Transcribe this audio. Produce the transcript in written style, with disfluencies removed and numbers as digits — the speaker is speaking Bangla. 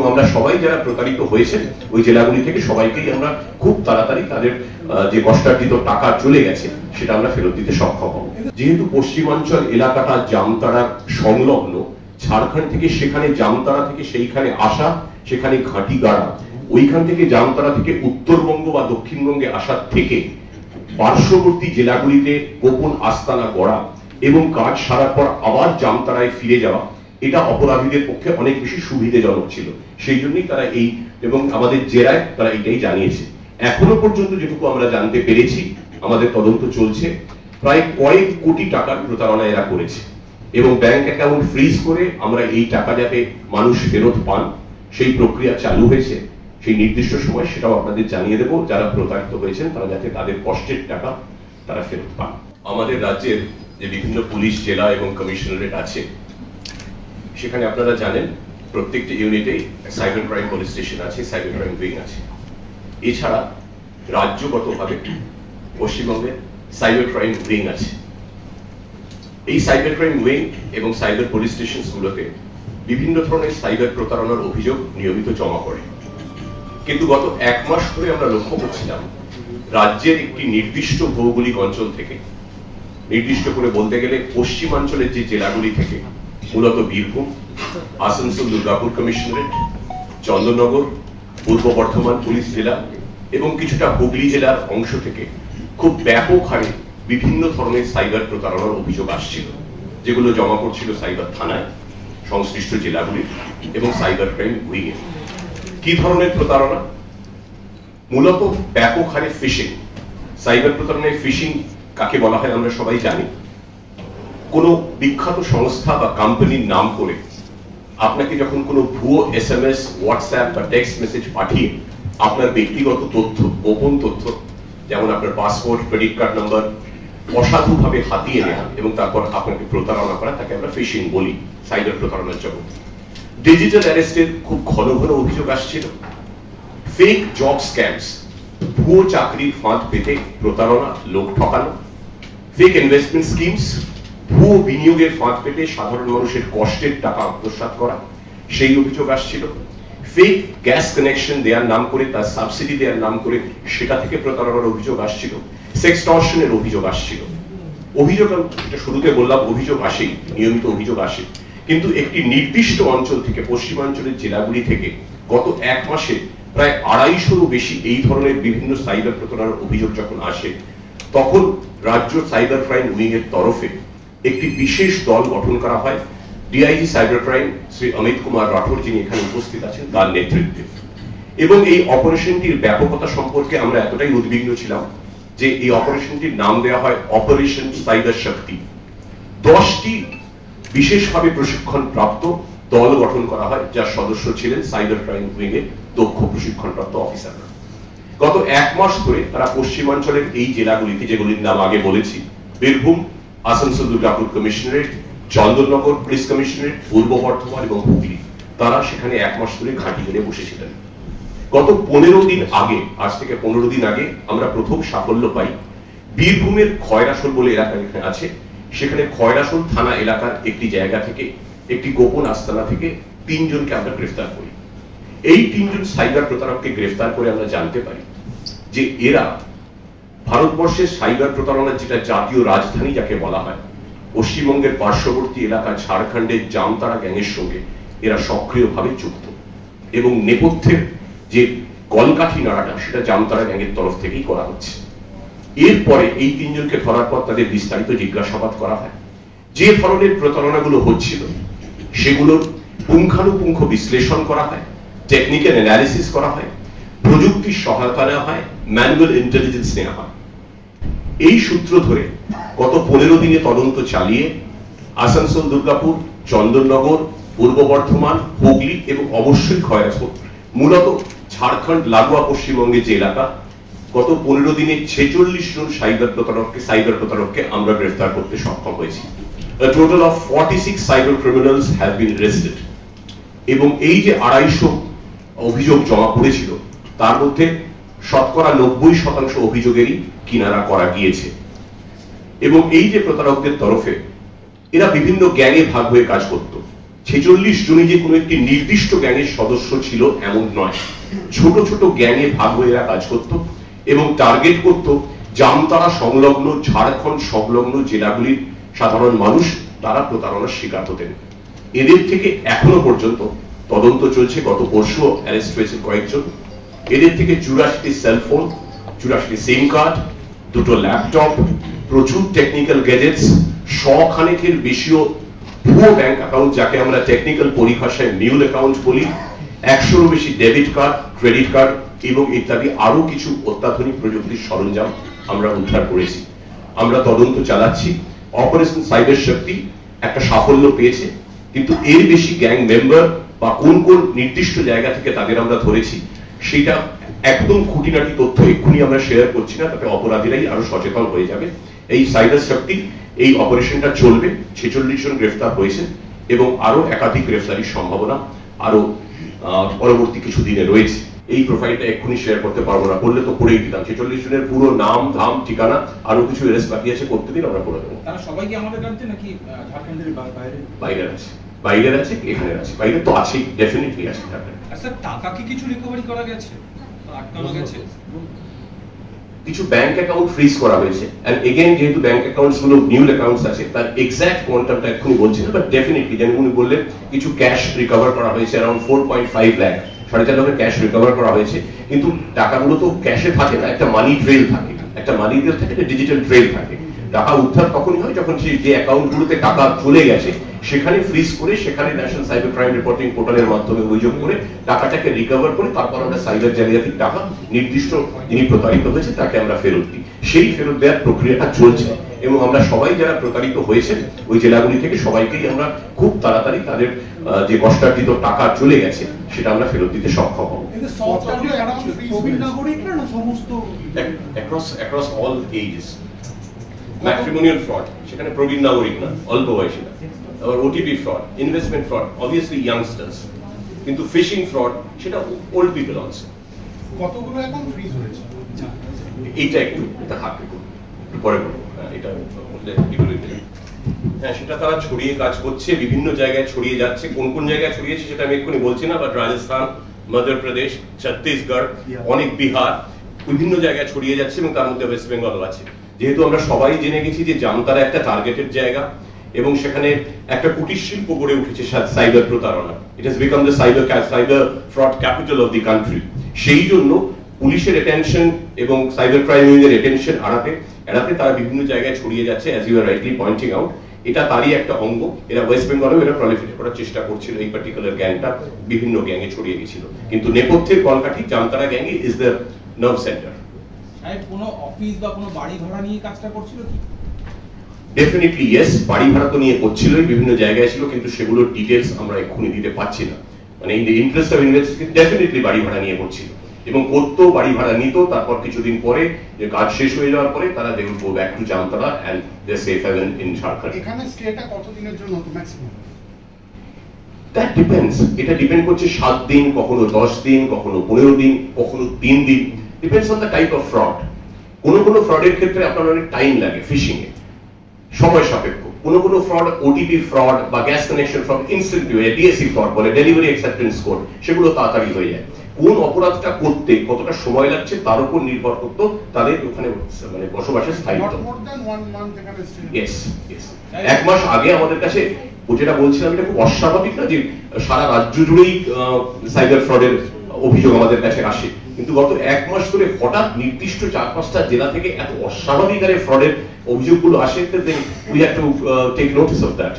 আমরা সবাই যারা প্রতারিত হয়েছেন ওই জেলাগুলি থেকে সবাইকেই আমরা খুব তাড়াতাড়ি তাদের যে কষ্টার্জিত টাকা চলে গেছে সেটা আমরা ফেরত দিতে সক্ষম হব। যেহেতু পশ্চিমাঞ্চল এলাকাটা জামতাড়ার সংলগ্ন, ঝাড়খণ্ড থেকে সেখানে জামতাড়া থেকে সেইখানে আসা, সেখানে ঘাঁটি গাড়া, ওইখান থেকে জামতাড়া থেকে উত্তরবঙ্গ বা দক্ষিণবঙ্গে আসার থেকে পার্শ্ববর্তী জেলাগুলিতে গোপন আস্তানা গড়া এবং কাজ সারার পর আবার জামতাড়ায় ফিরে যাওয়া, এটা অপরাধীদের পক্ষে অনেক বেশি সুবিধাজনক ছিল। সেই জন্যই তারা এই এবং আমাদের জেরায় তারা এটাই জানিয়েছে। এখনো পর্যন্ত যেটুকু আমরা জানতে পেরেছি, আমাদের তদন্ত চলছে, প্রায় কয়েক কোটি টাকার প্রতারণা এরা করেছে এবং ব্যাংক অ্যাকাউন্ট ফ্রিজ করে আমরা এই টাকা যাতে মানুষ ফেরত পান সেই প্রক্রিয়া চালু হয়েছে। সেই নির্দিষ্ট সময় সেটাও আপনাদের জানিয়ে দেব, যারা প্রতারিত হয়েছেন তারা যাতে তাদের কষ্টের টাকা তারা ফেরত পান। আমাদের রাজ্যের যে বিভিন্ন পুলিশ জেলা এবং কমিশনারেট আছে, সেখানে আপনারা জানেন প্রত্যেকটি ইউনিটেই সাইবার ক্রাইম পুলিশ স্টেশন আছে, সাইবার ক্রাইম উইং আছে। এছাড়া রাজ্যগতভাবে পশ্চিমবঙ্গে সাইবার ক্রাইম উইং আছে। এই সাইবার ক্রাইম উইং এবং সাইবার পুলিশ স্টেশনগুলোতে বিভিন্ন ধরনের সাইবার প্রতারণার অভিযোগ নিয়মিত জমা পড়ে। কিন্তু গত এক মাস ধরে আমরা লক্ষ্য করছিলাম রাজ্যের একটি নির্দিষ্ট ভৌগোলিক অঞ্চল থেকে, নির্দিষ্ট করে বলতে গেলে পশ্চিমাঞ্চলের যে জেলাগুলি থেকে, মূলত বীরভূম, আসানসোল দুর্গাপুর কমিশনারেট, চন্দননগর, পূর্ব বর্ধমান পুলিশ জেলা এবং কিছুটা হুগলি জেলার অংশ থেকে খুব ব্যাপক হারে বিভিন্ন ধরনের সাইবার প্রতারণার অভিযোগ আসছিল, যেগুলো জমা পড়ছিল সাইবার থানায়, সংশ্লিষ্ট জেলাগুলি এবং সাইবার ক্রাইম উইংয়ে। কি ধরনের প্রতারণা? মূলত ব্যাপক হারে ফিশিং। সাইবার প্রতারণায় ফিশিং কাকে বলা হয় আমরা সবাই জানি। কোনো বিখ্যাত সংস্থা বা কোম্পানির নাম করে আপনাকে যখন কোনো ভুয়ো SMS, হোয়াটসঅ্যাপ বা টেক্সট মেসেজ পাঠিয়ে আপনার ব্যক্তিগত তথ্য, গোপন তথ্য, যেমন আপনার পাসপোর্ট, ক্রেডিট কার্ড নাম্বার অসাধুভাবে হাতিয়ে নেওয়া এবং তারপর আপনাকে প্রতারণা করা, তাকে আমরা ফিশিং বলি সাইবার প্রতারণার জগৎ। ডিজিটাল অ্যারেস্টের খুব ঘন ঘন অভিযোগ আসছিল। ফেক জব স্ক্যামস, ভুয়ো চাকরির ফাঁদ পেতে প্রতারণা, লোক ঠকানো। ফেক ইনভেস্টমেন্ট স্কিমস, ভুয়ো বিনিয়োগের ফাঁদ পেতে সাধারণ মানুষের কষ্টের টাকা আত্মসাৎ করা, সেই অভিযোগ আসছিল। ফেক গ্যাস কানেকশন দেওয়ার নাম করে, তার সাবসিডি দেওয়ার নাম করে সেটা থেকে প্রতারণার অভিযোগ আসছিল। সেক্সটর্শনের অভিযোগ আসছিল। অভিযোগ, এটা শুরুতে বললাম, অভিযোগ আসেই, নিয়মিত অভিযোগ আসে, কিন্তু একটি নির্দিষ্ট অঞ্চল থেকে, পশ্চিমাঞ্চলের জেলাগুলি থেকে গত এক মাসে প্রায় 250-রও বেশি এই ধরনের বিভিন্ন সাইবার প্রতারণার অভিযোগ যখন আসে, তখন রাজ্য সাইবার ক্রাইম উইং এর তরফে একটি বিশেষ দল গঠন করা হয় DIG cyber crime Shri Amit Kumar Rathore, যিনি এখানে উপস্থিত আছেন, তার নেতৃত্বে। এবং এই অপারেশনটির ব্যাপকতা সম্পর্কে আমরা এতটাই উদ্বিগ্ন ছিলাম যে এই অপারেশনটির নাম দেওয়া হয় অপারেশন সাইবার শক্তি। 10টি বিশেষভাবে প্রশিক্ষণ প্রাপ্ত দল গঠন করা হয়, যার সদস্য ছিলেন সাইবার ক্রাইম উইং এর দক্ষ প্রশিক্ষণপ্রাপ্ত অফিসাররা। গত এক মাস ধরে তারা পশ্চিমাঞ্চলের এই জেলাগুলিতে, যেগুলির নাম আগে বলেছি, Birbhum, Asansol Durgapur commissionerate, Chandannagar police commissionerate, পূর্ব বর্ধমান এবং হুগলি, তারা সেখানে এক মাস ধরে ঘাঁটি গেড়ে বসেছিলেন। গত 15 দিন আগে, আজ থেকে 15 দিন আগে আমরা প্রথম সাফল্য পাই। বীরভূমের খয়রাসোল বলে এলাকা এখানে আছে, সেখানে খয়রাসোল থানা এলাকার একটি জায়গা থেকে, একটি গোপন আস্তানা থেকে 3 জনকে আমরা গ্রেফতার করি। এই 3 জন সাইবার প্রতারককে গ্রেফতার করে আমরা জানতে পারি যে এরা ভারতবর্ষের সাইবার প্রতারণার যেটা জাতীয় রাজধানী যাকে বলা হয়, পশ্চিমবঙ্গের পার্শ্ববর্তী এলাকা ঝাড়খণ্ডের জামতাড়া গ্যাংয়ের সঙ্গে এরা সক্রিয়ভাবে যুক্ত এবং নেপথ্যের যে কলকাঠি নাড়াটা সেটা জামতাড়া গ্যাংয়ের তরফ থেকেই করা হচ্ছে। এরপরে এই 3 জনকে ধরার পর তাদের বিস্তারিত জিজ্ঞাসাবাদ করা হয়। যে ধরনের প্রতারণাগুলো হচ্ছিল সেগুলোর পুঙ্খানুপুঙ্খ বিশ্লেষণ করা হয়, টেকনিক্যাল অ্যানালিসিস করা হয়, প্রযুক্তির সহায়তা নেওয়া হয়, ম্যানুয়াল ইন্টেলিজেন্স নেওয়া হয়। এই সূত্র ধরে গত 15 দিনে তদন্ত চালিয়ে আসানসোল দুর্গাপুর, চন্দননগর, পূর্ব বর্ধমান, হুগলি এবং অবশ্যই খয়রাসোল, মূলত ঝাড়খণ্ড লাগোয়া পশ্চিমবঙ্গের যে এলাকা, গত 15 দিনে 46 জন সাইবার প্রতারককে আমরা গ্রেফতার করতে সক্ষম হয়েছি। A total of 46 cyber criminals have been arrested. এবং এই যে 250 অভিযোগ জমা পড়েছিল, তার মধ্যে শতকরা 90% অভিযোগেরই কিনারা করা গিয়েছে। এবং এই যে প্রতারকদের তরফে এরা বিভিন্ন গ্যাংয়ে ভাগ হয়ে কাজ করত, 46 জনই যে কোনো একটি নির্দিষ্ট গ্যাংয়ের সদস্য ছিল এমন নয়। ছোট ছোট গ্যাংয়ে ভাগ হয়ে এরা কাজ করত এবং টার্গেট করত জামতারা সংলগ্ন, ঝাড়খণ্ড সংলগ্ন জেলাগুলির সাধারণ মানুষ। তারা প্রতারণার শিকার হতেন। এদের থেকে এখনো পর্যন্ত তদন্ত চলছে। গত পরশু অ্যারেস্ট হয়েছে কয়েকজন। এদের থেকে 84টি সেলফোন, 84টি সিম কার্ড, 2টো ল্যাপটপ, প্রচুর টেকনিক্যাল গ্যাজেটস, 100 খানেকের বেশিও ভুয়ো ব্যাংক অ্যাকাউন্ট, যাকে আমরা টেকনিক্যাল পরিভাষায় মিউল অ্যাকাউন্ট বলি, 100-এরও বেশি ডেবিট কার্ড, ক্রেডিট কার্ড এবং ইত্যাদি আরো কিছু অত্যাধুনিক প্রযুক্তির সরঞ্জাম আমরা উদ্ধার করেছি। আমরা তদন্ত চালাচ্ছি। অপারেশন সাইবার শক্তি একটা সাফল্য পেয়েছে, কিন্তু এর বেশি গ্যাং মেম্বার বা কোন কোন নির্দিষ্ট জায়গা থেকে তাদের আমরা ধরেছি সেটা একদম খুঁটিনাটি তথ্য এক্ষুনি আমরা শেয়ার করছি না, তাতে অপরাধীরাই আরো সচেতন হয়ে যাবে। এই সাইবার শক্তি এই অপারেশনটা চলবে। 46 জন গ্রেফতার হয়েছে এবং আরো একাধিক গ্রেফতারির সম্ভাবনা আরো পরবর্তী কিছু দিনে রয়েছে। এই প্রোফাইলটা এক্ষুনি শেয়ার করতে পারবো না, বললে তো পড়েই দিতাম। 46 জনের পুরো নাম, ধাম, ঠিকানা, আরো কিছু অ্যারেস্ট বাকি আছে, করতে দিন আমরা করে দেবো। তারা সবাই কি আমাদের রাজ্যে নাকি ঝাড়খণ্ডের বাইরে? বাইরে আছে, বাইরে আছে, এখানে আছে। বাইরে তো আছেই, ডেফিনেটলি আছে। স্যার, টাকা কি কিছু রিকভারি করা গেছে, আটকানো গেছে? কিছু ব্যাংক অ্যাকাউন্ট ফ্রিজ করা হয়েছে। এন্ড এগেইন, যেহেতু ব্যাংক অ্যাকাউন্টস গুলো নিউল অ্যাকাউন্টস আছে, তার এক্সাক্ট কোয়ান্টামটা এক্ষুনি বলছি না, বাট ডেফিনেটলি যেমন উনি বললেন কিছু ক্যাশ রিকভার করা হয়েছে, অ্যারাউন্ড 4.5 লাখ, 4.5 লাখের ক্যাশ রিকভার করা হয়েছে। কিন্তু টাকাগুলো তো ক্যাশে থাকে না, একটা মানি ট্রেল থাকে, একটা মানি ট্রেল থাকে, একটা ডিজিটাল ট্রেল থাকে। টাকা উদ্ধার তখনই হয় যখন যে অ্যাকাউন্টগুলোতে টাকা চলে গেছে সেখানে ফ্রিজ করে, সেখানে ন্যাশনাল সাইবার ক্রাইম রিপোর্টিং পোর্টালের মাধ্যমে অভিযোগ করে টাকাটাকে রিকভার করে তারপর আমরা সাইবার জালিয়াতির টাকা নির্দিষ্ট যিনি প্রতারিত হয়েছে তাকে আমরা ফেরত দিই। সেই ফেরত দেওয়ার প্রক্রিয়াটা চলছে এবং আমরা সবাই যারা প্রতারিত হয়েছে ওই জেলাগুলি থেকে সবাইকেই আমরা খুব তাড়াতাড়ি তাদের যে কষ্টার্জিত টাকা চলে গেছে সেটা আমরা ফেরত দিতে সক্ষম হব। Across all ages. Matrimonial fraud, সেখানে প্রবীণ নাগরিক না, অল্প বয়সী না। আবার OTP fraud, investment fraud, obviously youngsters. কিন্তু ফিশিং ফ্রড সেটা ওল্ড পিপল অলসো। কতগুলো অ্যাকাউন্ট ফ্রিজ হয়েছে? এইটা একটু এটা হাতে পরে বলবো। এটা হ্যাঁ, সেটা তারা ছড়িয়ে কাজ করছে, বিভিন্ন জায়গায় ছড়িয়ে যাচ্ছে। কোন কোন জায়গায় ছড়িয়েছে সেটা আমি এক্ষুনি বলছি না, বাট রাজস্থান, মধ্যপ্রদেশ, ছত্তিশগড়, অনেক বিহার, বিভিন্ন জায়গায় ছড়িয়ে যাচ্ছে এবং তার মধ্যে ওয়েস্ট বেঙ্গলও আছে। যেহেতু আমরা সবাই জেনে গেছি যে জামতারা একটা টার্গেটেড জায়গা এবং সেখানে একটা কুটির শিল্প গড়ে উঠেছে সাইবার প্রতারণা। It has become the cyber fraud capital of the country. সেই জন্য পুলিশের অ্যাটেনশন এবং সাইবার ক্রাইম উইংয়ের অ্যাটেনশন এড়াতে তারা বিভিন্ন জায়গায় ছড়িয়ে যাচ্ছে, as you are rightly pointing out. এটা তারই একটা অঙ্গ। এরা ওয়েস্ট বেঙ্গলেও এরা প্রলিফারেট করার চেষ্টা করছিল। এই পার্টিকুলার গ্যাংটা বিভিন্ন গ্যাংয়ে ছড়িয়ে গেছিল, কিন্তু নেপথ্যের কলকাঠি জামতারা গ্যাংই ইজ দ্য নার্ভ সেন্টার। কোনো অফিস বা কোনো বাড়ি ভাড়া নিয়ে কাজটা করছিল কি? ডেফিনেটলি ইয়েস, বাড়ি ভাড়া তো নিয়ে করছিলই, বিভিন্ন জায়গায় ছিল, কিন্তু সেগুলোর ডিটেলস আমরা এক্ষুনি দিতে পারছি না। মানে in the interest of investigation definitely বাড়ি ভাড়া নিয়ে করছিল এবং করতো, বাড়ি ভাড়া নিত। তারপর কিছুদিন পরে যে কাজ শেষ হয়ে যাওয়ার পরে তারা they will go back to Jamtara and they safe haven in Jharkhand. এখানে স্টেটা কতদিনের জন্য ম্যাক্সিমাম? That depends. এটা ডিপেন্ড করছে 7 দিন, কখনো 10 দিন, কখনো 15 দিন, কখনো 3 দিন। Depends on the type of fraud. কোনো ফ্রডের ক্ষেত্রে আপনার অনেক টাইম লাগে, ফিশিং এ সময় সাপেক্ষ। কোনো ফ্রড, ওটিপি ফ্রড বা gas connection fraud, instant DAC fraud বলে, ডেলিভারি অ্যাকসেপ্টেন্স কোড, সেগুলো তাড়াতাড়ি হয়ে যায়। কোন অপরাধটা করতে কতটা সময় লাগছে তার উপর নির্ভর করতো তাদের ওখানে মানে বসবাসের স্থায়িত্ব। এক মাস আগে আমাদের কাছে যেটা বলছিলাম এটা খুব অস্বাভাবিক না যে সারা রাজ্য জুড়েই সাইবার ফ্রডের অভিযোগ আমাদের কাছে আসে, কিন্তু গত 1 মাস ধরে হঠাৎ নির্দিষ্ট 4-5টা জেলা থেকে এত অস্বাভাবিক হারে ফ্রডের অভিযোগগুলো আসে। We have to take notice of that.